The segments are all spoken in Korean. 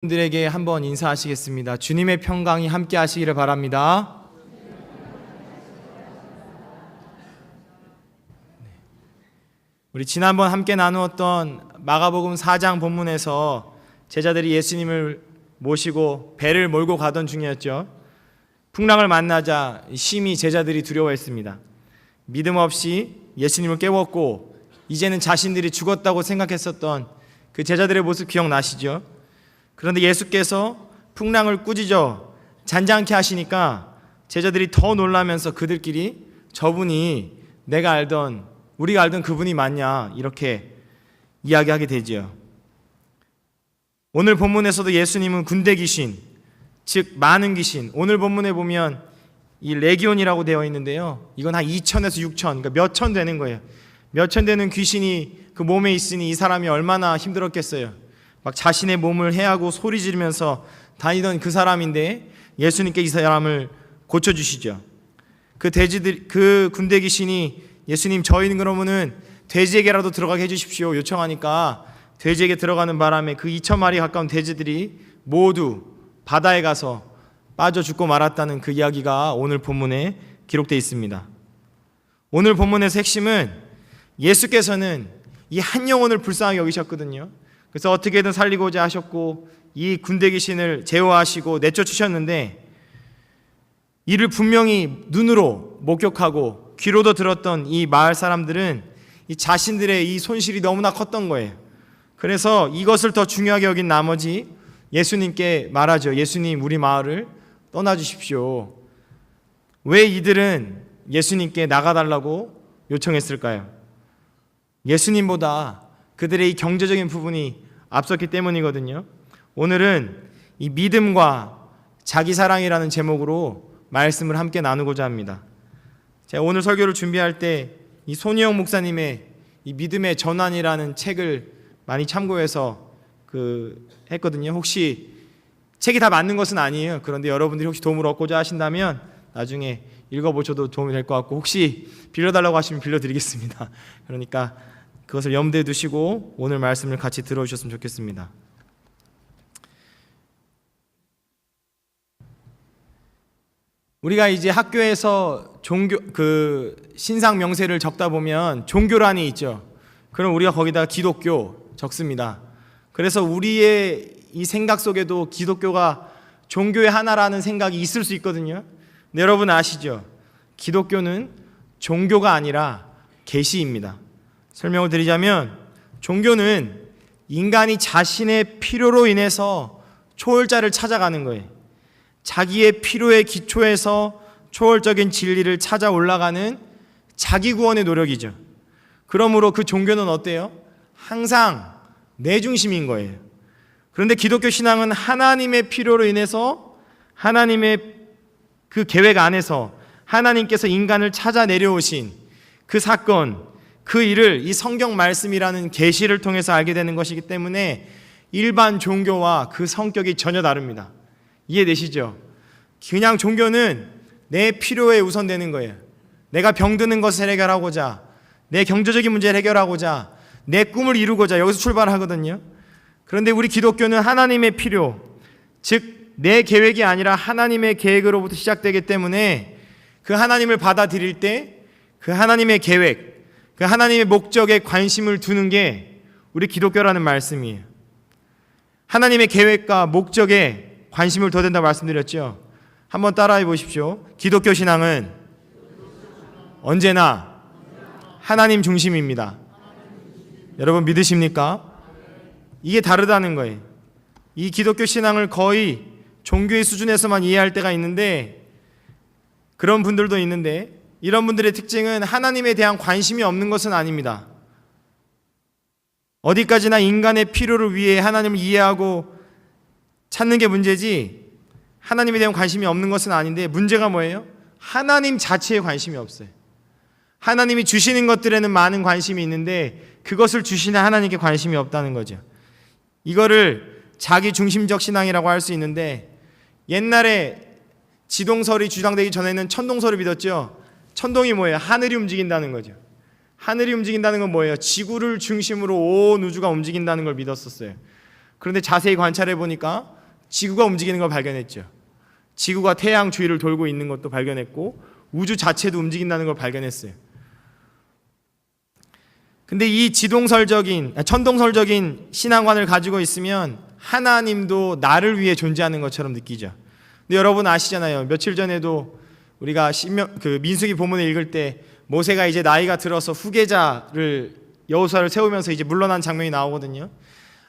분들에게 한번 인사하시겠습니다. 주님의 평강이 함께 하시기를 바랍니다. 우리 지난번 함께 나누었던 마가복음 4장 본문에서 제자들이 예수님을 모시고 배를 몰고 가던 중이었죠. 풍랑을 만나자 심히 제자들이 두려워했습니다. 믿음 없이 예수님을 깨웠고 이제는 자신들이 죽었다고 생각했었던 그 제자들의 모습 기억나시죠? 그런데 예수께서 풍랑을 꾸짖어 잔잔케 하시니까 제자들이 더 놀라면서 그들끼리 저분이 우리가 알던 그분이 맞냐 이렇게 이야기하게 되지요. 오늘 본문에서도 예수님은 군대 귀신, 즉 많은 귀신, 오늘 본문에 보면 이 레기온이라고 되어 있는데요, 이건 한 2천에서 6천, 그러니까 몇 천 되는 거예요. 몇 천 되는 귀신이 그 몸에 있으니 이 사람이 얼마나 힘들었겠어요. 막 자신의 몸을 해하고 소리 지르면서 다니던 그 사람인데 예수님께 이 사람을 고쳐주시죠. 그 군대 귀신이 예수님, 저희는 그러면은 돼지에게라도 들어가게 해주십시오 요청하니까 돼지에게 들어가는 바람에 그 2,000마리 가까운 돼지들이 모두 바다에 가서 빠져 죽고 말았다는 그 이야기가 오늘 본문에 기록되어 있습니다. 오늘 본문의 핵심은 예수께서는 이 한 영혼을 불쌍하게 여기셨거든요. 그래서 어떻게든 살리고자 하셨고 이 군대 귀신을 제어하시고 내쫓으셨는데, 이를 분명히 눈으로 목격하고 귀로도 들었던 이 마을 사람들은 이 자신들의 이 손실이 너무나 컸던 거예요. 그래서 이것을 더 중요하게 여긴 나머지 예수님께 말하죠. 예수님, 우리 마을을 떠나주십시오. 왜 이들은 예수님께 나가달라고 요청했을까요? 예수님보다 그들의 이 경제적인 부분이 앞섰기 때문이거든요. 오늘은 이 믿음과 자기사랑이라는 제목으로 말씀을 함께 나누고자 합니다. 제가 오늘 설교를 준비할 때 이 손희영 목사님의 이 믿음의 전환이라는 책을 많이 참고해서 했거든요. 혹시 책이 다 맞는 것은 아니에요. 그런데 여러분들이 혹시 도움을 얻고자 하신다면 나중에 읽어보셔도 도움이 될 것 같고, 혹시 빌려달라고 하시면 빌려드리겠습니다. 그러니까 그것을 염두에 두시고 오늘 말씀을 같이 들어주셨으면 좋겠습니다. 우리가 이제 학교에서 신상 명세를 적다 보면 종교란이 있죠. 그럼 우리가 거기다 기독교 적습니다. 그래서 우리의 이 생각 속에도 기독교가 종교의 하나라는 생각이 있을 수 있거든요. 근데 여러분 아시죠? 기독교는 종교가 아니라 계시입니다. 설명을 드리자면, 종교는 인간이 자신의 필요로 인해서 초월자를 찾아가는 거예요. 자기의 필요에 기초해서 초월적인 진리를 찾아 올라가는 자기 구원의 노력이죠. 그러므로 그 종교는 어때요? 항상 내 중심인 거예요. 그런데 기독교 신앙은 하나님의 필요로 인해서 하나님의 그 계획 안에서 하나님께서 인간을 찾아 내려오신 그 사건, 그 일을 이 성경 말씀이라는 계시를 통해서 알게 되는 것이기 때문에 일반 종교와 그 성격이 전혀 다릅니다. 이해되시죠? 그냥 종교는 내 필요에 우선되는 거예요. 내가 병드는 것을 해결하고자, 내 경제적인 문제를 해결하고자, 내 꿈을 이루고자 여기서 출발하거든요. 그런데 우리 기독교는 하나님의 필요, 즉 내 계획이 아니라 하나님의 계획으로부터 시작되기 때문에 그 하나님을 받아들일 때 그 하나님의 계획, 그 하나님의 목적에 관심을 두는 게 우리 기독교라는 말씀이에요. 하나님의 계획과 목적에 관심을 둬야 된다고 말씀드렸죠. 한번 따라해 보십시오. 기독교 신앙은 언제나 하나님 중심입니다. 여러분 믿으십니까? 이게 다르다는 거예요. 이 기독교 신앙을 거의 종교의 수준에서만 이해할 때가 있는데, 그런 분들도 있는데, 이런 분들의 특징은 하나님에 대한 관심이 없는 것은 아닙니다. 어디까지나 인간의 필요를 위해 하나님을 이해하고 찾는 게 문제지, 하나님에 대한 관심이 없는 것은 아닌데, 문제가 뭐예요? 하나님 자체에 관심이 없어요. 하나님이 주시는 것들에는 많은 관심이 있는데 그것을 주시는 하나님께 관심이 없다는 거죠. 이거를 자기 중심적 신앙이라고 할 수 있는데, 옛날에 지동설이 주장되기 전에는 천동설을 믿었죠. 천동이 뭐예요? 하늘이 움직인다는 거죠. 하늘이 움직인다는 건 뭐예요? 지구를 중심으로 온 우주가 움직인다는 걸 믿었었어요. 그런데 자세히 관찰해 보니까 지구가 움직이는 걸 발견했죠. 지구가 태양 주위를 돌고 있는 것도 발견했고 우주 자체도 움직인다는 걸 발견했어요. 근데 이 천동설적인 신앙관을 가지고 있으면 하나님도 나를 위해 존재하는 것처럼 느끼죠. 근데 여러분 아시잖아요. 며칠 전에도 우리가 민수기 본문을 읽을 때 모세가 이제 나이가 들어서 후계자를 여호수아를 세우면서 이제 물러난 장면이 나오거든요.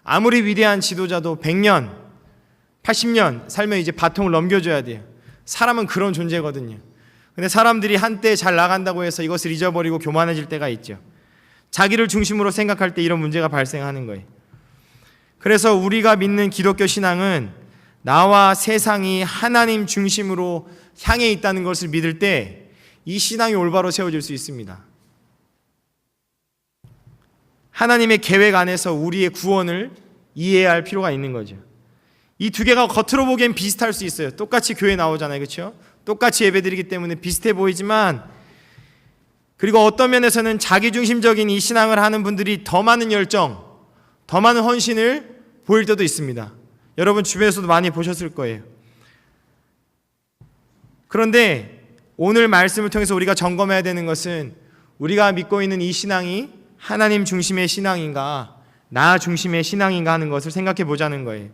아무리 위대한 지도자도 100년, 80년 살면 이제 바통을 넘겨줘야 돼요. 사람은 그런 존재거든요. 근데 사람들이 한때 잘 나간다고 해서 이것을 잊어버리고 교만해질 때가 있죠. 자기를 중심으로 생각할 때 이런 문제가 발생하는 거예요. 그래서 우리가 믿는 기독교 신앙은 나와 세상이 하나님 중심으로 향해 있다는 것을 믿을 때 이 신앙이 올바로 세워질 수 있습니다. 하나님의 계획 안에서 우리의 구원을 이해해야 할 필요가 있는 거죠. 이 두 개가 겉으로 보기엔 비슷할 수 있어요. 똑같이 교회 나오잖아요. 그렇죠? 똑같이 예배드리기 때문에 비슷해 보이지만, 그리고 어떤 면에서는 자기중심적인 이 신앙을 하는 분들이 더 많은 열정, 더 많은 헌신을 보일 때도 있습니다. 여러분 주변에서도 많이 보셨을 거예요. 그런데 오늘 말씀을 통해서 우리가 점검해야 되는 것은 우리가 믿고 있는 이 신앙이 하나님 중심의 신앙인가, 나 중심의 신앙인가 하는 것을 생각해 보자는 거예요.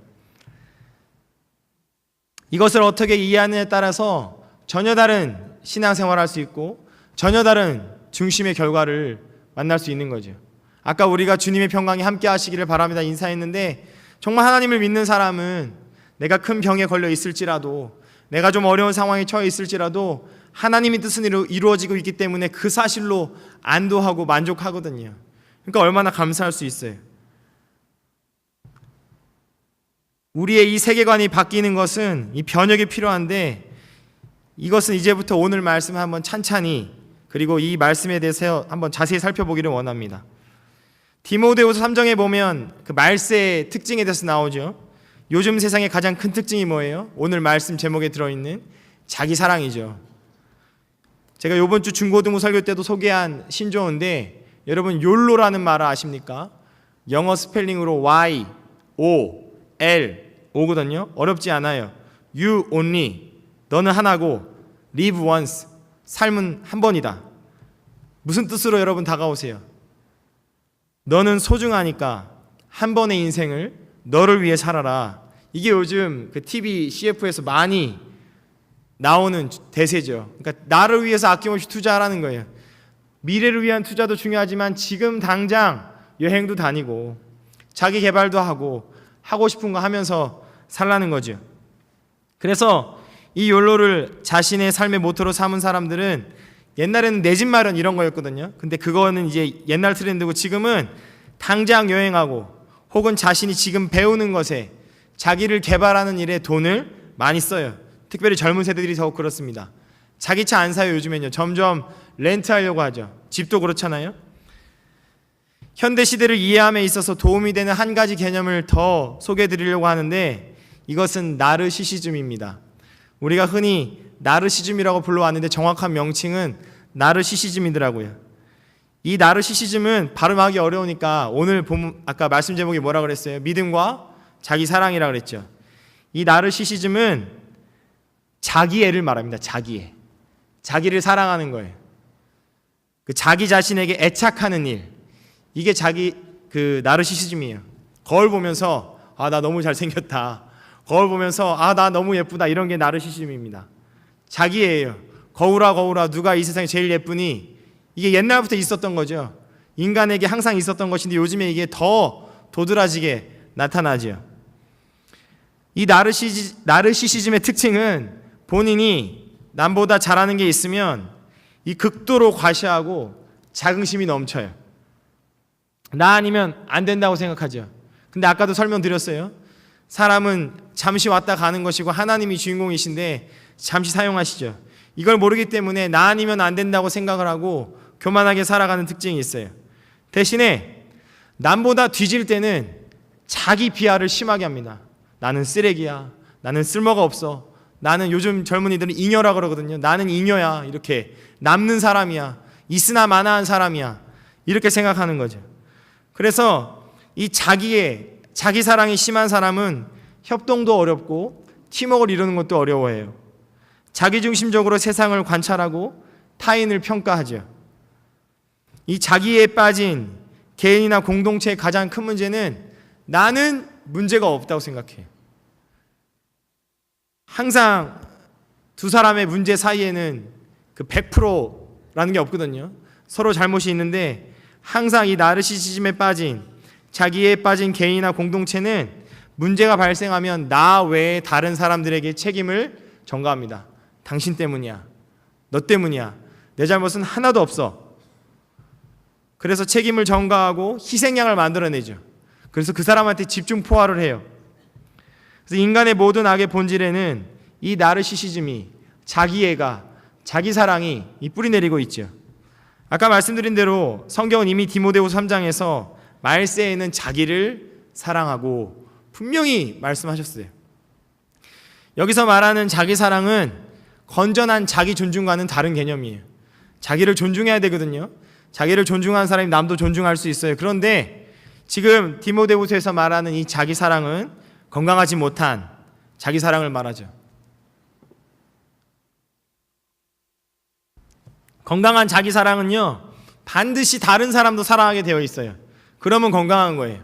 이것을 어떻게 이해하느냐에 따라서 전혀 다른 신앙생활을 할 수 있고 전혀 다른 중심의 결과를 만날 수 있는 거죠. 아까 우리가 주님의 평강이 함께 하시기를 바랍니다 인사했는데, 정말 하나님을 믿는 사람은 내가 큰 병에 걸려 있을지라도, 내가 좀 어려운 상황에 처해 있을지라도 하나님의 뜻은 이루어지고 있기 때문에 그 사실로 안도하고 만족하거든요. 그러니까 얼마나 감사할 수 있어요. 우리의 이 세계관이 바뀌는 것은 이 변혁이 필요한데, 이것은 이제부터 오늘 말씀을 한번 찬찬히, 그리고 이 말씀에 대해서 한번 자세히 살펴보기를 원합니다. 디모데후서 3장에 보면 그 말세의 특징에 대해서 나오죠. 요즘 세상의 가장 큰 특징이 뭐예요? 오늘 말씀 제목에 들어있는 자기 사랑이죠. 제가 이번 주 중고등부 설교 때도 소개한 신조어인데, 여러분 욜로라는 말을 아십니까? 영어 스펠링으로 Y, O, L, O거든요. 어렵지 않아요. You only, 너는 하나고, live once, 삶은 한 번이다. 무슨 뜻으로 여러분 다가오세요? 너는 소중하니까 한 번의 인생을 너를 위해 살아라. 이게 요즘 그 TV, CF에서 많이 나오는 대세죠. 그러니까 나를 위해서 아낌없이 투자하라는 거예요. 미래를 위한 투자도 중요하지만 지금 당장 여행도 다니고 자기 개발도 하고 싶은 거 하면서 살라는 거죠. 그래서 이 욜로를 자신의 삶의 모토로 삼은 사람들은 옛날에는 내 집 마련 이런 거였거든요. 근데 그거는 이제 옛날 트렌드고, 지금은 당장 여행하고 혹은 자신이 지금 배우는 것에, 자기를 개발하는 일에 돈을 많이 써요. 특별히 젊은 세대들이 더욱 그렇습니다. 자기 차 안 사요. 요즘엔요. 점점 렌트하려고 하죠. 집도 그렇잖아요. 현대 시대를 이해함에 있어서 도움이 되는 한 가지 개념을 더 소개해 드리려고 하는데, 이것은 나르시시즘입니다. 우리가 흔히 나르시즘이라고 불러왔는데 정확한 명칭은 나르시시즘이더라고요. 이 나르시시즘은 발음하기 어려우니까 오늘 본문, 아까 말씀 제목이 뭐라 그랬어요? 믿음과 자기 사랑이라 그랬죠. 이 나르시시즘은 자기애를 말합니다. 자기애. 자기를 사랑하는 거예요. 그 자기 자신에게 애착하는 일. 이게 자기 그 나르시시즘이에요. 거울 보면서 나 너무 잘생겼다. 거울 보면서 나 너무 예쁘다. 이런 게 나르시시즘입니다. 자기애예요. 거울아 누가 이 세상에 제일 예쁘니? 이게 옛날부터 있었던 거죠. 인간에게 항상 있었던 것인데 요즘에 이게 더 도드라지게 나타나죠. 이 나르시시즘의 특징은 본인이 남보다 잘하는 게 있으면 이 극도로 과시하고 자긍심이 넘쳐요. 나 아니면 안 된다고 생각하죠. 근데 아까도 설명드렸어요. 사람은 잠시 왔다 가는 것이고 하나님이 주인공이신데 잠시 사용하시죠. 이걸 모르기 때문에 나 아니면 안 된다고 생각을 하고 교만하게 살아가는 특징이 있어요. 대신에 남보다 뒤질 때는 자기 비하를 심하게 합니다. 나는 쓰레기야. 나는 쓸모가 없어. 나는 요즘 젊은이들은 잉여라 그러거든요. 나는 잉여야. 이렇게 남는 사람이야. 있으나 마나한 사람이야. 이렇게 생각하는 거죠. 그래서 이 자기의 자기 사랑이 심한 사람은 협동도 어렵고 팀워크를 이루는 것도 어려워해요. 자기중심적으로 세상을 관찰하고 타인을 평가하죠. 이 자기에 빠진 개인이나 공동체의 가장 큰 문제는 나는 문제가 없다고 생각해요. 항상 두 사람의 문제 사이에는 그 100%라는 게 없거든요. 서로 잘못이 있는데 항상 이 나르시시즘에 빠진, 자기에 빠진 개인이나 공동체는 문제가 발생하면 나 외에 다른 사람들에게 책임을 전가합니다. 당신 때문이야. 너 때문이야. 내 잘못은 하나도 없어. 그래서 책임을 전가하고 희생양을 만들어내죠. 그래서 그 사람한테 집중 포화를 해요. 그래서 인간의 모든 악의 본질에는 이 나르시시즘이, 자기애가, 자기 사랑이 이 뿌리 내리고 있죠. 아까 말씀드린 대로 성경은 이미 디모데후서 3장에서 말세에는 자기를 사랑하고 분명히 말씀하셨어요. 여기서 말하는 자기 사랑은 건전한 자기 존중과는 다른 개념이에요. 자기를 존중해야 되거든요. 자기를 존중하는 사람이 남도 존중할 수 있어요. 그런데 지금 디모데후서에서 말하는 이 자기 사랑은 건강하지 못한 자기 사랑을 말하죠. 건강한 자기 사랑은요, 반드시 다른 사람도 사랑하게 되어 있어요. 그러면 건강한 거예요.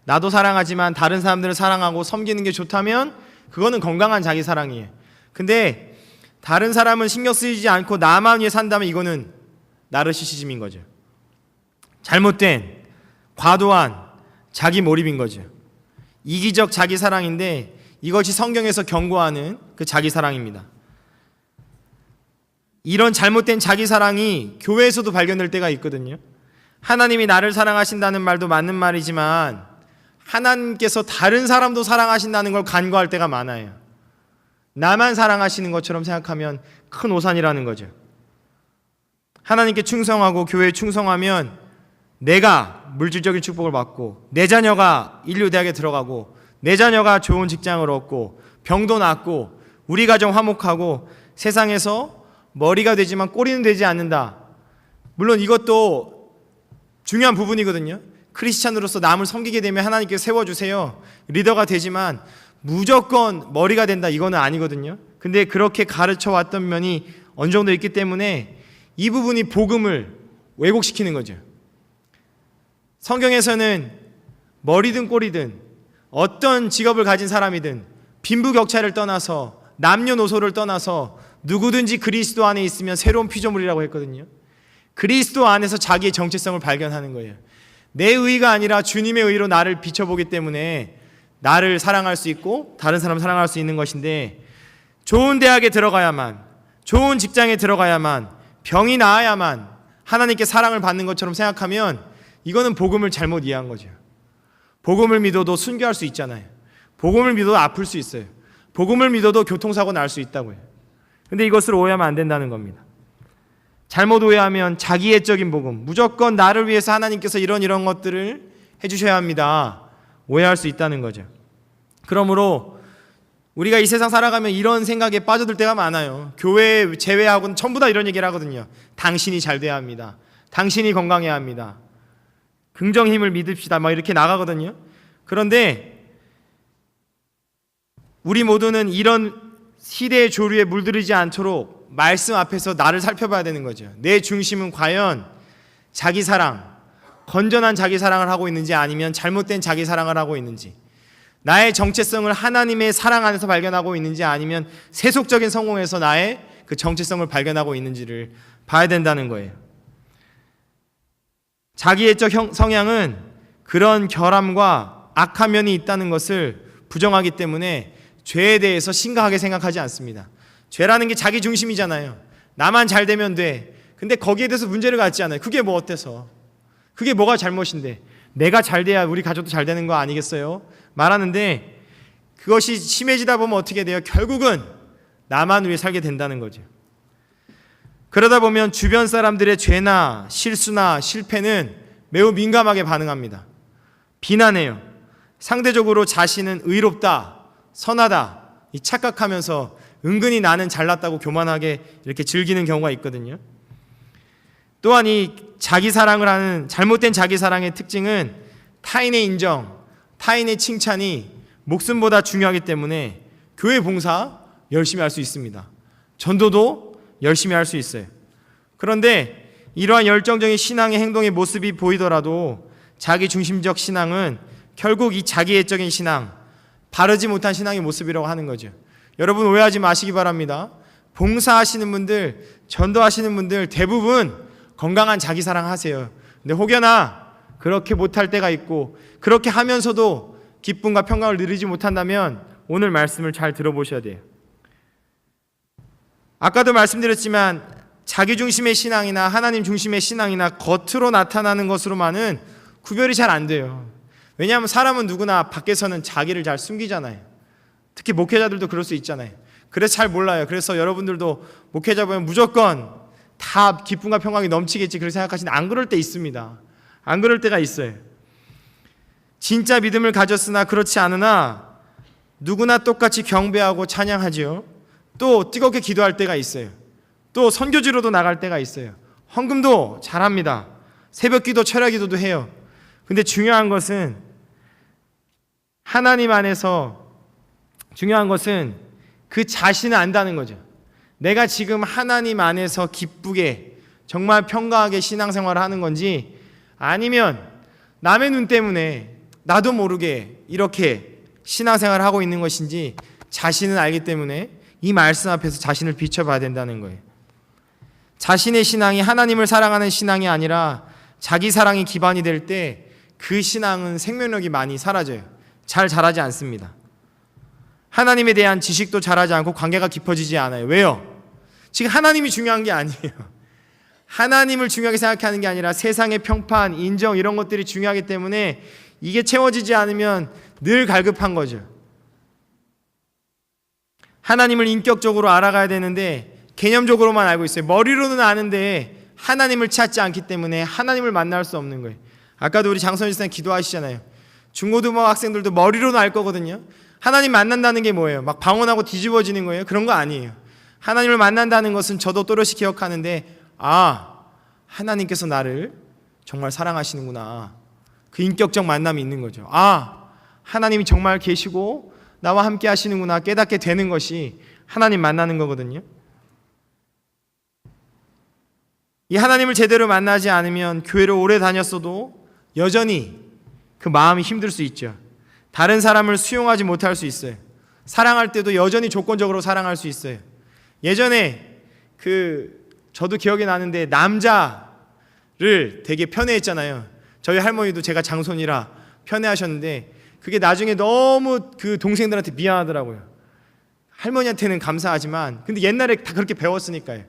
나도 사랑하지만 다른 사람들을 사랑하고 섬기는 게 좋다면 그거는 건강한 자기 사랑이에요. 근데 다른 사람은 신경 쓰이지 않고 나만 위해 산다면 이거는 나르시시즘인 거죠. 잘못된, 과도한 자기 몰입인 거죠. 이기적 자기 사랑인데 이것이 성경에서 경고하는 그 자기 사랑입니다. 이런 잘못된 자기 사랑이 교회에서도 발견될 때가 있거든요. 하나님이 나를 사랑하신다는 말도 맞는 말이지만 하나님께서 다른 사람도 사랑하신다는 걸 간과할 때가 많아요. 나만 사랑하시는 것처럼 생각하면 큰 오산이라는 거죠. 하나님께 충성하고 교회에 충성하면 내가 물질적인 축복을 받고 내 자녀가 인류대학에 들어가고 내 자녀가 좋은 직장을 얻고 병도 낫고 우리 가정 화목하고 세상에서 머리가 되지만 꼬리는 되지 않는다. 물론 이것도 중요한 부분이거든요. 크리스찬으로서 남을 섬기게 되면 하나님께서 세워주세요. 리더가 되지만 무조건 머리가 된다. 이거는 아니거든요. 근데 그렇게 가르쳐 왔던 면이 어느 정도 있기 때문에 이 부분이 복음을 왜곡시키는 거죠. 성경에서는 머리든 꼬리든 어떤 직업을 가진 사람이든 빈부격차를 떠나서 남녀노소를 떠나서 누구든지 그리스도 안에 있으면 새로운 피조물이라고 했거든요. 그리스도 안에서 자기의 정체성을 발견하는 거예요. 내 의가 아니라 주님의 의로 나를 비춰보기 때문에 나를 사랑할 수 있고 다른 사람을 사랑할 수 있는 것인데, 좋은 대학에 들어가야만, 좋은 직장에 들어가야만, 병이 나아야만 하나님께 사랑을 받는 것처럼 생각하면 이거는 복음을 잘못 이해한 거죠. 복음을 믿어도 순교할 수 있잖아요. 복음을 믿어도 아플 수 있어요. 복음을 믿어도 교통사고 날 수 있다고요. 근데 이것을 오해하면 안 된다는 겁니다. 잘못 오해하면 자기애적인 복음, 무조건 나를 위해서 하나님께서 이런 것들을 해주셔야 합니다, 오해할 수 있다는 거죠. 그러므로 우리가 이 세상 살아가면 이런 생각에 빠져들 때가 많아요. 교회 제외하고는 전부 다 이런 얘기를 하거든요. 당신이 잘 돼야 합니다. 당신이 건강해야 합니다. 긍정 힘을 믿읍시다. 막 이렇게 나가거든요. 그런데 우리 모두는 이런 시대의 조류에 물들이지 않도록 말씀 앞에서 나를 살펴봐야 되는 거죠. 내 중심은 과연 자기 사랑, 건전한 자기 사랑을 하고 있는지 아니면 잘못된 자기 사랑을 하고 있는지, 나의 정체성을 하나님의 사랑 안에서 발견하고 있는지 아니면 세속적인 성공에서 나의 그 정체성을 발견하고 있는지를 봐야 된다는 거예요. 자기애적 성향은 그런 결함과 악한 면이 있다는 것을 부정하기 때문에 죄에 대해서 심각하게 생각하지 않습니다. 죄라는 게 자기 중심이잖아요. 나만 잘 되면 돼. 근데 거기에 대해서 문제를 갖지 않아요. 그게 뭐 어때서? 그게 뭐가 잘못인데? 내가 잘 돼야 우리 가족도 잘 되는 거 아니겠어요? 말하는데 그것이 심해지다 보면 어떻게 돼요? 결국은 나만 위해 살게 된다는 거죠. 그러다 보면 주변 사람들의 죄나 실수나 실패는 매우 민감하게 반응합니다. 비난해요. 상대적으로 자신은 의롭다, 선하다 이 착각하면서 은근히 나는 잘났다고 교만하게 이렇게 즐기는 경우가 있거든요. 또한 이 자기 사랑을 하는 잘못된 자기 사랑의 특징은 타인의 인정, 타인의 칭찬이 목숨보다 중요하기 때문에 교회 봉사 열심히 할 수 있습니다. 전도도 열심히 할 수 있어요. 그런데 이러한 열정적인 신앙의 행동의 모습이 보이더라도 자기 중심적 신앙은 결국 이 자기애적인 신앙, 바르지 못한 신앙의 모습이라고 하는 거죠. 여러분 오해하지 마시기 바랍니다. 봉사하시는 분들, 전도하시는 분들 대부분 건강한 자기 사랑하세요. 근데 혹여나 그렇게 못할 때가 있고 그렇게 하면서도 기쁨과 평강을 누리지 못한다면 오늘 말씀을 잘 들어보셔야 돼요. 아까도 말씀드렸지만 자기 중심의 신앙이나 하나님 중심의 신앙이나 겉으로 나타나는 것으로만은 구별이 잘 안 돼요. 왜냐하면 사람은 누구나 밖에서는 자기를 잘 숨기잖아요. 특히 목회자들도 그럴 수 있잖아요. 그래서 잘 몰라요. 그래서 여러분들도 목회자 보면 무조건 다 기쁨과 평강이 넘치겠지 그렇게 생각하시는데 안 그럴 때 있습니다. 안 그럴 때가 있어요. 진짜 믿음을 가졌으나 그렇지 않으나 누구나 똑같이 경배하고 찬양하지요. 또 뜨겁게 기도할 때가 있어요. 또 선교지로도 나갈 때가 있어요. 헌금도 잘합니다. 새벽기도 철야기도도 해요. 근데 중요한 것은 하나님 안에서 중요한 것은 그 자신을 안다는 거죠. 내가 지금 하나님 안에서 기쁘게 정말 평강하게 신앙생활을 하는 건지 아니면 남의 눈 때문에 나도 모르게 이렇게 신앙생활을 하고 있는 것인지 자신은 알기 때문에 이 말씀 앞에서 자신을 비춰봐야 된다는 거예요. 자신의 신앙이 하나님을 사랑하는 신앙이 아니라 자기 사랑이 기반이 될 때 그 신앙은 생명력이 많이 사라져요. 잘 자라지 않습니다. 하나님에 대한 지식도 자라지 않고 관계가 깊어지지 않아요. 왜요? 지금 하나님이 중요한 게 아니에요. 하나님을 중요하게 생각하는 게 아니라 세상의 평판, 인정 이런 것들이 중요하기 때문에 이게 채워지지 않으면 늘 갈급한 거죠. 하나님을 인격적으로 알아가야 되는데 개념적으로만 알고 있어요. 머리로는 아는데 하나님을 찾지 않기 때문에 하나님을 만날 수 없는 거예요. 아까도 우리 장선희 선생님 기도하시잖아요. 중고등부 학생들도 머리로는 알 거거든요. 하나님 만난다는 게 뭐예요? 막 방언하고 뒤집어지는 거예요? 그런 거 아니에요. 하나님을 만난다는 것은 저도 또렷이 기억하는데 하나님께서 나를 정말 사랑하시는구나. 그 인격적 만남이 있는 거죠. 하나님이 정말 계시고 나와 함께 하시는구나 깨닫게 되는 것이 하나님 만나는 거거든요. 이 하나님을 제대로 만나지 않으면 교회를 오래 다녔어도 여전히 그 마음이 힘들 수 있죠. 다른 사람을 수용하지 못할 수 있어요. 사랑할 때도 여전히 조건적으로 사랑할 수 있어요. 예전에 저도 기억이 나는데 남자를 되게 편애했잖아요. 저희 할머니도 제가 장손이라 편애하셨는데 그게 나중에 너무 그 동생들한테 미안하더라고요. 할머니한테는 감사하지만 근데 옛날에 다 그렇게 배웠으니까요.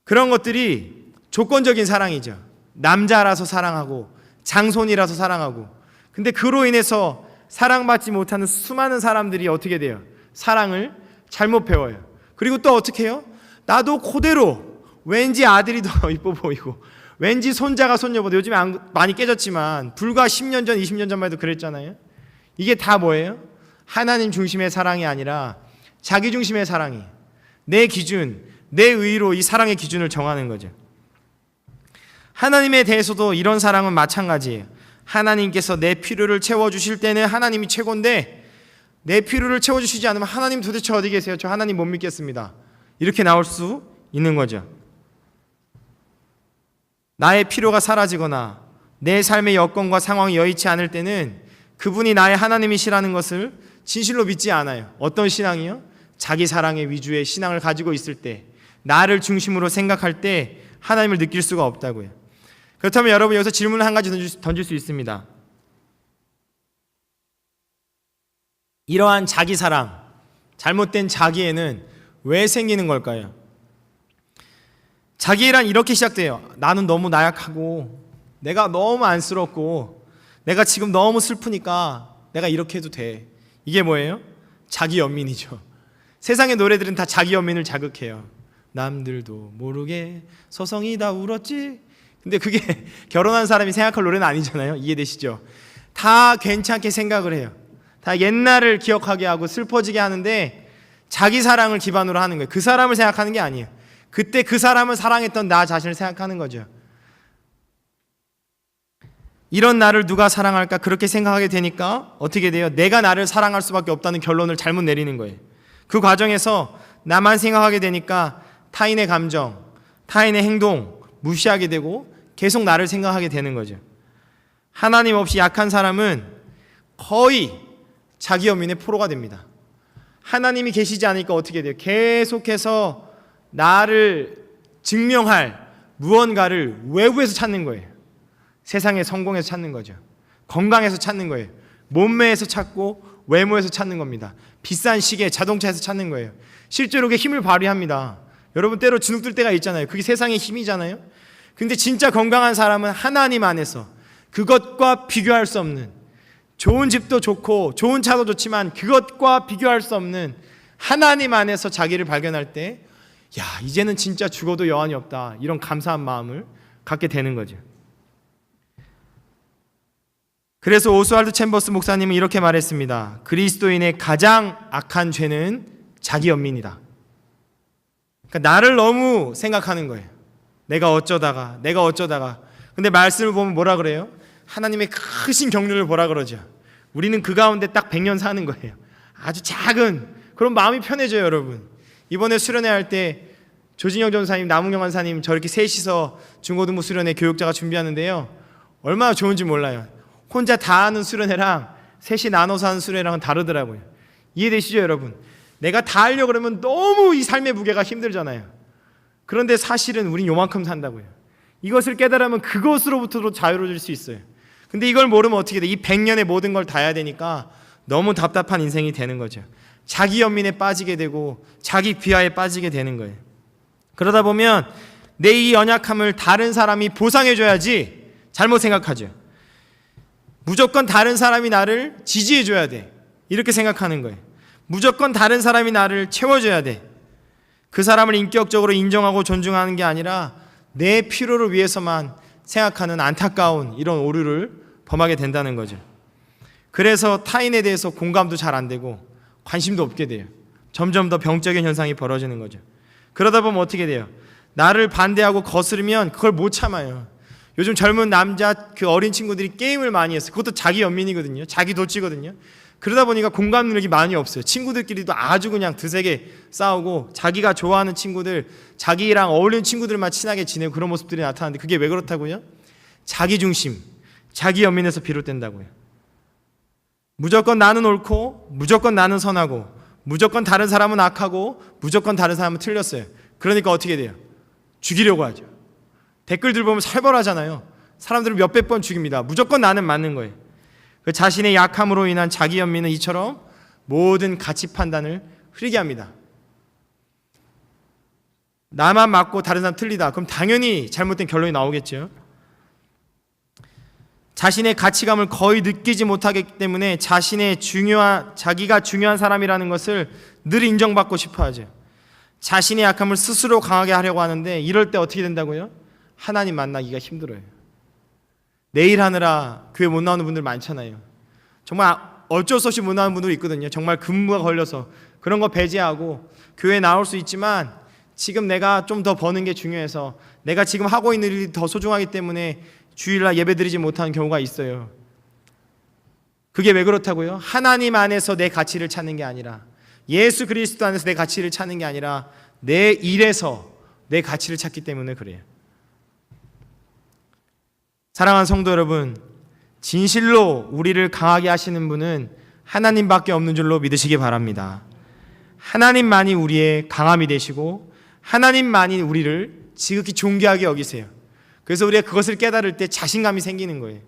그런 것들이 조건적인 사랑이죠. 남자라서 사랑하고 장손이라서 사랑하고 근데 그로 인해서 사랑받지 못하는 수많은 사람들이 어떻게 돼요? 사랑을 잘못 배워요. 그리고 또 어떻게 해요? 나도 그대로 왠지 아들이 더 이뻐 보이고 왠지 손자가 손녀보다 요즘에 많이 깨졌지만 불과 10년 전 20년 전만 해도 그랬잖아요. 이게 다 뭐예요? 하나님 중심의 사랑이 아니라 자기 중심의 사랑이 내 기준, 내 의로 이 사랑의 기준을 정하는 거죠. 하나님에 대해서도 이런 사랑은 마찬가지예요. 하나님께서 내 필요를 채워주실 때는 하나님이 최고인데 내 필요를 채워주시지 않으면 하나님 도대체 어디 계세요? 저 하나님 못 믿겠습니다. 이렇게 나올 수 있는 거죠. 나의 필요가 사라지거나 내 삶의 여건과 상황이 여의치 않을 때는 그분이 나의 하나님이시라는 것을 진실로 믿지 않아요. 어떤 신앙이요? 자기 사랑의 위주의 신앙을 가지고 있을 때 나를 중심으로 생각할 때 하나님을 느낄 수가 없다고요. 그렇다면 여러분 여기서 질문을 한 가지 던질 수 있습니다. 이러한 자기 사랑, 잘못된 자기애는 왜 생기는 걸까요? 자기애란 이렇게 시작돼요. 나는 너무 나약하고 내가 너무 안쓰럽고 내가 지금 너무 슬프니까 내가 이렇게 해도 돼. 이게 뭐예요? 자기 연민이죠. 세상의 노래들은 다 자기 연민을 자극해요. 남들도 모르게 서성이 다 울었지. 근데 그게 결혼한 사람이 생각할 노래는 아니잖아요. 이해되시죠? 다 괜찮게 생각을 해요. 다 옛날을 기억하게 하고 슬퍼지게 하는데 자기 사랑을 기반으로 하는 거예요. 그 사람을 생각하는 게 아니에요. 그때 그 사람을 사랑했던 나 자신을 생각하는 거죠. 이런 나를 누가 사랑할까 그렇게 생각하게 되니까 어떻게 돼요? 내가 나를 사랑할 수밖에 없다는 결론을 잘못 내리는 거예요. 그 과정에서 나만 생각하게 되니까 타인의 감정, 타인의 행동 무시하게 되고 계속 나를 생각하게 되는 거죠. 하나님 없이 약한 사람은 거의 자기 연민의 포로가 됩니다. 하나님이 계시지 않으니까 어떻게 돼요? 계속해서 나를 증명할 무언가를 외부에서 찾는 거예요. 세상의 성공에서 찾는 거죠. 건강에서 찾는 거예요. 몸매에서 찾고 외모에서 찾는 겁니다. 비싼 시계, 자동차에서 찾는 거예요. 실제로 그게 힘을 발휘합니다. 여러분 때로 주눅들 때가 있잖아요. 그게 세상의 힘이잖아요. 근데 진짜 건강한 사람은 하나님 안에서 그것과 비교할 수 없는, 좋은 집도 좋고 좋은 차도 좋지만 그것과 비교할 수 없는 하나님 안에서 자기를 발견할 때, 야, 이제는 진짜 죽어도 여한이 없다, 이런 감사한 마음을 갖게 되는 거죠. 그래서 오스왈드 챔버스 목사님은 이렇게 말했습니다. 그리스도인의 가장 악한 죄는 자기 연민이다. 그러니까 나를 너무 생각하는 거예요. 내가 어쩌다가. 근데 말씀을 보면 뭐라 그래요? 하나님의 크신 경륜을 보라 그러죠. 우리는 그 가운데 딱 100년 사는 거예요. 아주 작은, 그런 마음이 편해져요. 여러분, 이번에 수련회 할 때 조진영 전사님, 남웅영 원사님 저렇게 셋이서 중고등부 수련회 교육자가 준비하는데요, 얼마나 좋은지 몰라요. 혼자 다 하는 수련회랑 셋이 나눠서 하는 수련회랑은 다르더라고요. 이해되시죠 여러분? 내가 다 하려고 그러면 너무 이 삶의 무게가 힘들잖아요. 그런데 사실은 우린 요만큼 산다고요. 이것을 깨달으면 그것으로부터도 자유로워질 수 있어요. 근데 이걸 모르면 어떻게 돼? 이 100년의 모든 걸 다 해야 되니까 너무 답답한 인생이 되는 거죠. 자기 연민에 빠지게 되고 자기 비하에 빠지게 되는 거예요. 그러다 보면 내 이 연약함을 다른 사람이 보상해줘야지 잘못 생각하죠. 무조건 다른 사람이 나를 지지해줘야 돼, 이렇게 생각하는 거예요. 무조건 다른 사람이 나를 채워줘야 돼. 그 사람을 인격적으로 인정하고 존중하는 게 아니라 내 필요를 위해서만 생각하는 안타까운 이런 오류를 범하게 된다는 거죠. 그래서 타인에 대해서 공감도 잘 안 되고 관심도 없게 돼요. 점점 더 병적인 현상이 벌어지는 거죠. 그러다 보면 어떻게 돼요? 나를 반대하고 거스르면 그걸 못 참아요. 요즘 젊은 남자 그 어린 친구들이 게임을 많이 했어요. 그것도 자기 연민이거든요. 자기 도취거든요. 그러다 보니까 공감 능력이 많이 없어요. 친구들끼리도 아주 그냥 드세게 싸우고 자기가 좋아하는 친구들, 자기랑 어울리는 친구들만 친하게 지내고 그런 모습들이 나타나는데 그게 왜 그렇다고요? 자기 중심, 자기 연민에서 비롯된다고요. 무조건 나는 옳고 무조건 나는 선하고 무조건 다른 사람은 악하고 무조건 다른 사람은 틀렸어요. 그러니까 어떻게 돼요? 죽이려고 하죠. 댓글들 보면 살벌하잖아요. 사람들을 몇백 번 죽입니다. 무조건 나는 맞는 거예요. 그 자신의 약함으로 인한 자기 연민은 이처럼 모든 가치 판단을 흐리게 합니다. 나만 맞고 다른 사람 틀리다, 그럼 당연히 잘못된 결론이 나오겠죠. 자신의 가치감을 거의 느끼지 못하기 때문에 자기가 중요한 사람이라는 것을 늘 인정받고 싶어 하죠. 자신의 약함을 스스로 강하게 하려고 하는데 이럴 때 어떻게 된다고요? 하나님 만나기가 힘들어요. 내일 하느라 교회 못 나오는 분들 많잖아요. 정말 어쩔 수 없이 못 나오는 분들이 있거든요. 정말 근무가 걸려서 그런 거 배제하고 교회에 나올 수 있지만 지금 내가 좀 더 버는 게 중요해서 내가 지금 하고 있는 일이 더 소중하기 때문에 주일날 예배드리지 못하는 경우가 있어요. 그게 왜 그렇다고요? 하나님 안에서 내 가치를 찾는 게 아니라, 예수 그리스도 안에서 내 가치를 찾는 게 아니라 내 일에서 내 가치를 찾기 때문에 그래요. 사랑하는 성도 여러분, 진실로 우리를 강하게 하시는 분은 하나님밖에 없는 줄로 믿으시기 바랍니다. 하나님만이 우리의 강함이 되시고 하나님만이 우리를 지극히 존귀하게 여기세요. 그래서 우리가 그것을 깨달을 때 자신감이 생기는 거예요.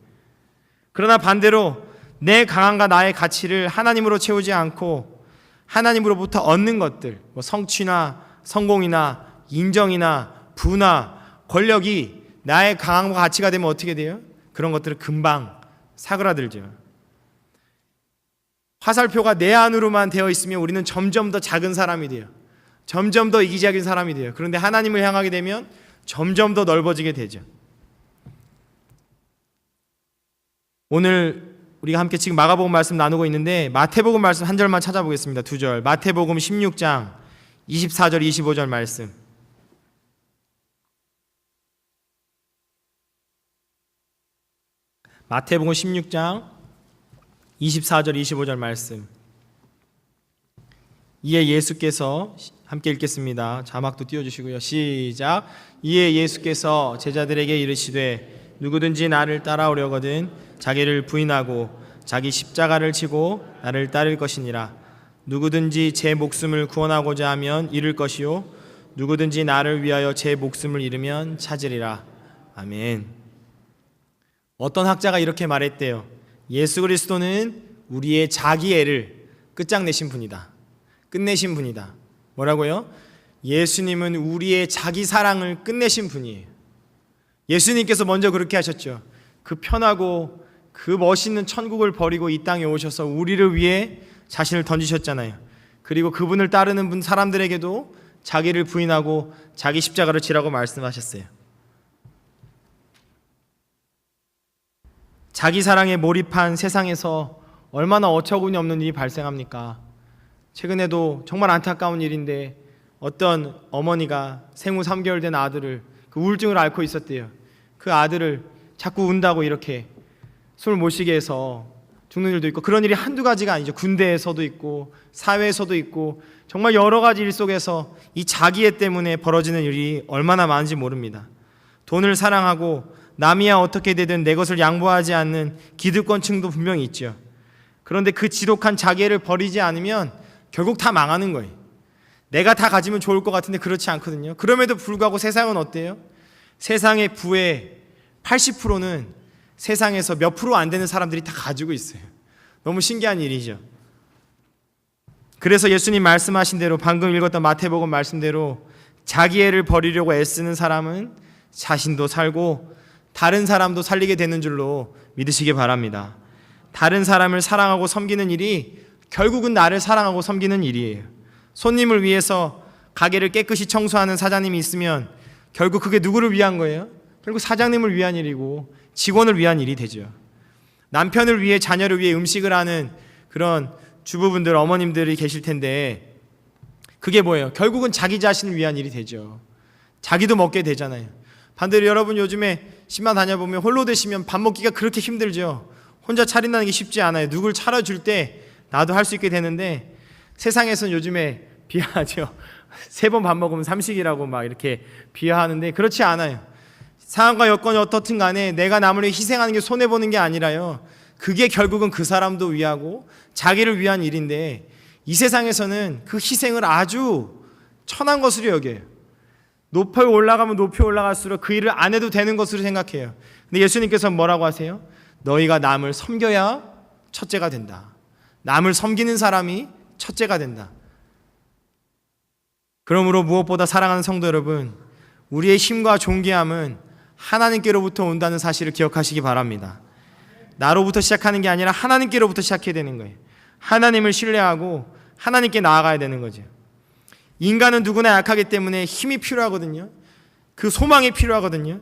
그러나 반대로 내 강함과 나의 가치를 하나님으로 채우지 않고 하나님으로부터 얻는 것들, 뭐 성취나 성공이나 인정이나 부나 권력이 나의 강함과 가치가 되면 어떻게 돼요? 그런 것들은 금방 사그라들죠. 화살표가 내 안으로만 되어 있으면 우리는 점점 더 작은 사람이 돼요. 점점 더 이기적인 사람이 돼요. 그런데 하나님을 향하게 되면 점점 더 넓어지게 되죠. 오늘 우리가 함께 지금 마가복음 말씀 나누고 있는데 마태복음 말씀 한 절만 찾아보겠습니다. 2절. 마태복음 16장 24절 25절 말씀. 마태복음 16장 24절 25절 말씀. 이에 예수께서, 함께 읽겠습니다. 자막도 띄워주시고요. 시작. 이에 예수께서 제자들에게 이르시되 누구든지 나를 따라오려거든 자기를 부인하고 자기 십자가를 지고 나를 따를 것이니라. 누구든지 제 목숨을 구원하고자 하면 잃을 것이요 누구든지 나를 위하여 제 목숨을 잃으면 찾으리라. 아멘. 어떤 학자가 이렇게 말했대요. 예수 그리스도는 우리의 자기애를 끝장내신 분이다. 끝내신 분이다. 뭐라고요? 예수님은 우리의 자기 사랑을 끝내신 분이에요. 예수님께서 먼저 그렇게 하셨죠. 그 편하고 그 멋있는 천국을 버리고 이 땅에 오셔서 우리를 위해 자신을 던지셨잖아요. 그리고 그분을 따르는 분 사람들에게도 자기를 부인하고 자기 십자가를 지라고 말씀하셨어요. 자기 사랑에 몰입한 세상에서 얼마나 어처구니 없는 일이 발생합니까? 최근에도 정말 안타까운 일인데 어떤 어머니가 생후 3개월 된 아들을 그 우울증을 앓고 있었대요. 그 아들을 자꾸 운다고 이렇게 숨을 못 쉬게 해서 죽는 일도 있고, 그런 일이 한두 가지가 아니죠. 군대에서도 있고 사회에서도 있고 정말 여러 가지 일 속에서 이 자기애 때문에 벌어지는 일이 얼마나 많은지 모릅니다. 돈을 사랑하고 남이야 어떻게 되든 내 것을 양보하지 않는 기득권층도 분명히 있죠. 그런데 그 지독한 자기애를 버리지 않으면 결국 다 망하는 거예요. 내가 다 가지면 좋을 것 같은데 그렇지 않거든요. 그럼에도 불구하고 세상은 어때요? 세상의 부의 80%는 세상에서 몇 프로 안 되는 사람들이 다 가지고 있어요. 너무 신기한 일이죠. 그래서 예수님 말씀하신 대로, 방금 읽었던 마태복음 말씀대로 자기애를 버리려고 애쓰는 사람은 자신도 살고 다른 사람도 살리게 되는 줄로 믿으시기 바랍니다. 다른 사람을 사랑하고 섬기는 일이 결국은 나를 사랑하고 섬기는 일이에요. 손님을 위해서 가게를 깨끗이 청소하는 사장님이 있으면 결국 그게 누구를 위한 거예요? 결국 사장님을 위한 일이고 직원을 위한 일이 되죠. 남편을 위해, 자녀를 위해 음식을 하는 그런 주부분들, 어머님들이 계실 텐데 그게 뭐예요? 결국은 자기 자신을 위한 일이 되죠. 자기도 먹게 되잖아요. 반대로 여러분 요즘에 집만 다녀보면 홀로 되시면 밥 먹기가 그렇게 힘들죠. 혼자 차린다는 게 쉽지 않아요. 누굴 차려줄 때 나도 할 수 있게 되는데 세상에서는 요즘에 비하하죠. 3번 밥 먹으면 삼식이라고 막 이렇게 비하하는데 그렇지 않아요. 상황과 여건이 어떻든 간에 내가 남을 위해 희생하는 게 손해보는 게 아니라요, 그게 결국은 그 사람도 위하고 자기를 위한 일인데 이 세상에서는 그 희생을 아주 천한 것으로 여겨요. 높이 올라가면 높이 올라갈수록 그 일을 안 해도 되는 것으로 생각해요. 근데 예수님께서 뭐라고 하세요? 너희가 남을 섬겨야 첫째가 된다. 남을 섬기는 사람이 첫째가 된다. 그러므로 무엇보다 사랑하는 성도 여러분, 우리의 힘과 존귀함은 하나님께로부터 온다는 사실을 기억하시기 바랍니다. 나로부터 시작하는 게 아니라 하나님께로부터 시작해야 되는 거예요. 하나님을 신뢰하고 하나님께 나아가야 되는 거죠. 인간은 누구나 약하기 때문에 힘이 필요하거든요. 그 소망이 필요하거든요.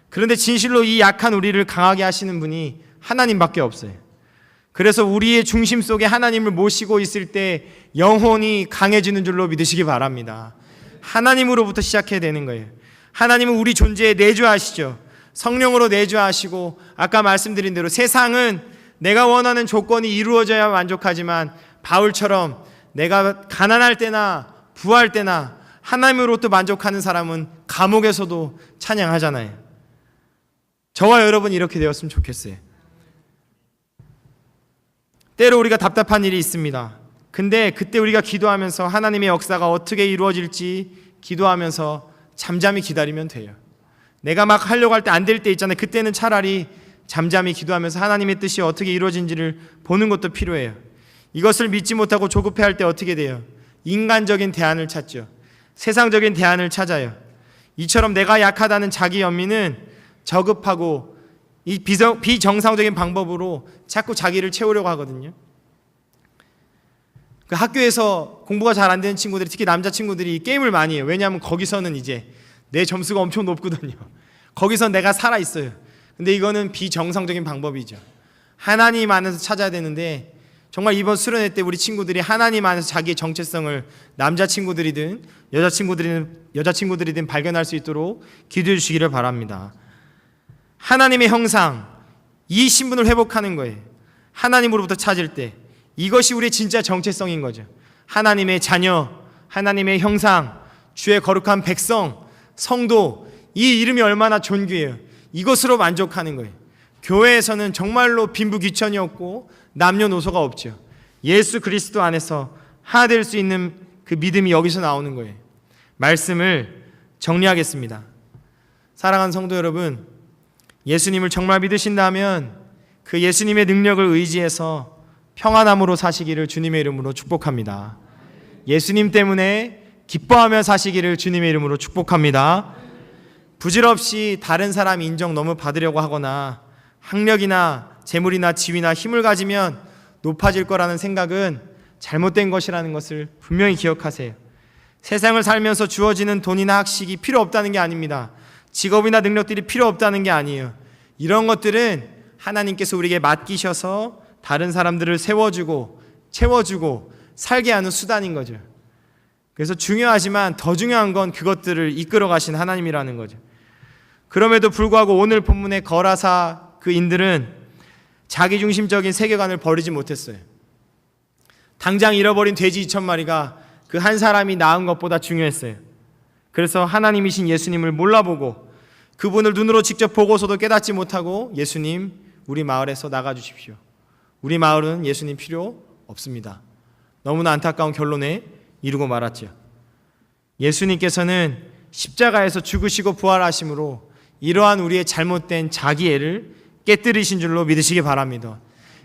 그런데 진실로 이 약한 우리를 강하게 하시는 분이 하나님밖에 없어요. 그래서 우리의 중심 속에 하나님을 모시고 있을 때 영혼이 강해지는 줄로 믿으시기 바랍니다. 하나님으로부터 시작해야 되는 거예요. 하나님은 우리 존재에 내주하시죠. 성령으로 내주하시고, 아까 말씀드린 대로 세상은 내가 원하는 조건이 이루어져야 만족하지만 바울처럼 내가 가난할 때나 부할 때나 하나님으로부터 만족하는 사람은 감옥에서도 찬양하잖아요. 저와 여러분이 이렇게 되었으면 좋겠어요. 때로 우리가 답답한 일이 있습니다. 근데 그때 우리가 기도하면서 하나님의 역사가 어떻게 이루어질지 기도하면서 잠잠히 기다리면 돼요. 내가 막 하려고 할 때 안 될 때 있잖아요. 그때는 차라리 잠잠히 기도하면서 하나님의 뜻이 어떻게 이루어진지를 보는 것도 필요해요. 이것을 믿지 못하고 조급해할 때 어떻게 돼요? 인간적인 대안을 찾죠. 세상적인 대안을 찾아요. 이처럼 내가 약하다는 자기 연민은 저급하고 이 비정상적인 방법으로 자꾸 자기를 채우려고 하거든요. 그 학교에서 공부가 잘 안 되는 친구들이, 특히 남자 친구들이 게임을 많이 해요. 왜냐하면 거기서는 이제 내 점수가 엄청 높거든요. 거기서 내가 살아있어요. 근데 이거는 비정상적인 방법이죠. 하나님 안에서 찾아야 되는데, 정말 이번 수련회 때 우리 친구들이 하나님 안에서 자기의 정체성을 남자친구들이든 여자친구들이든 발견할 수 있도록 기도해 주시기를 바랍니다. 하나님의 형상, 이 신분을 회복하는 거예요. 하나님으로부터 찾을 때 이것이 우리의 진짜 정체성인 거죠. 하나님의 자녀, 하나님의 형상, 주의 거룩한 백성, 성도, 이 이름이 얼마나 존귀해요. 이것으로 만족하는 거예요. 교회에서는 정말로 빈부귀천이 없고 남녀노소가 없죠. 예수 그리스도 안에서 하나 될 수 있는 그 믿음이 여기서 나오는 거예요. 말씀을 정리하겠습니다. 사랑하는 성도 여러분, 예수님을 정말 믿으신다면 그 예수님의 능력을 의지해서 평안함으로 사시기를 주님의 이름으로 축복합니다. 예수님 때문에 기뻐하며 사시기를 주님의 이름으로 축복합니다. 부질없이 다른 사람 인정 너무 받으려고 하거나 학력이나 재물이나 지위나 힘을 가지면 높아질 거라는 생각은 잘못된 것이라는 것을 분명히 기억하세요. 세상을 살면서 주어지는 돈이나 학식이 필요 없다는 게 아닙니다. 직업이나 능력들이 필요 없다는 게 아니에요. 이런 것들은 하나님께서 우리에게 맡기셔서 다른 사람들을 세워주고 채워주고 살게 하는 수단인 거죠. 그래서 중요하지만 더 중요한 건 그것들을 이끌어 가신 하나님이라는 거죠. 그럼에도 불구하고 오늘 본문의 거라사 그 인들은 자기중심적인 세계관을 버리지 못했어요. 당장 잃어버린 돼지 2,000마리가 그 한 사람이 낳은 것보다 중요했어요. 그래서 하나님이신 예수님을 몰라보고 그분을 눈으로 직접 보고서도 깨닫지 못하고 예수님, 우리 마을에서 나가주십시오. 우리 마을은 예수님 필요 없습니다. 너무나 안타까운 결론에 이르고 말았죠. 예수님께서는 십자가에서 죽으시고 부활하심으로 이러한 우리의 잘못된 자기애를 깨뜨리신 줄로 믿으시기 바랍니다.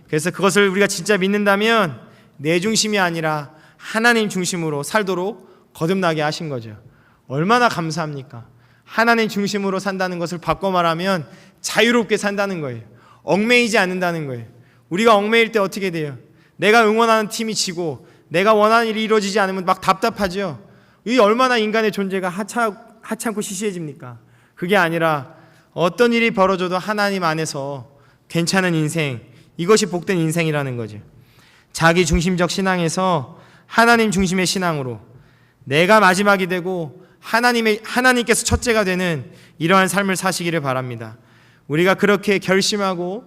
그래서 그것을 우리가 진짜 믿는다면 내 중심이 아니라 하나님 중심으로 살도록 거듭나게 하신 거죠. 얼마나 감사합니까? 하나님 중심으로 산다는 것을 바꿔 말하면 자유롭게 산다는 거예요. 얽매이지 않는다는 거예요. 우리가 얽매일 때 어떻게 돼요? 내가 응원하는 팀이 지고 내가 원하는 일이 이루어지지 않으면 막 답답하죠. 이 얼마나 인간의 존재가 하찮고 시시해집니까? 그게 아니라 어떤 일이 벌어져도 하나님 안에서 괜찮은 인생, 이것이 복된 인생이라는 거죠. 자기 중심적 신앙에서 하나님 중심의 신앙으로 내가 마지막이 되고 하나님께서 첫째가 되는 이러한 삶을 사시기를 바랍니다. 우리가 그렇게 결심하고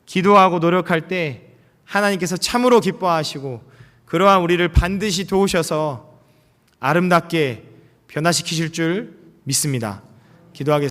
기도하고 노력할 때 하나님께서 참으로 기뻐하시고 그러한 우리를 반드시 도우셔서 아름답게 변화시키실 줄 믿습니다. 기도하겠습니다.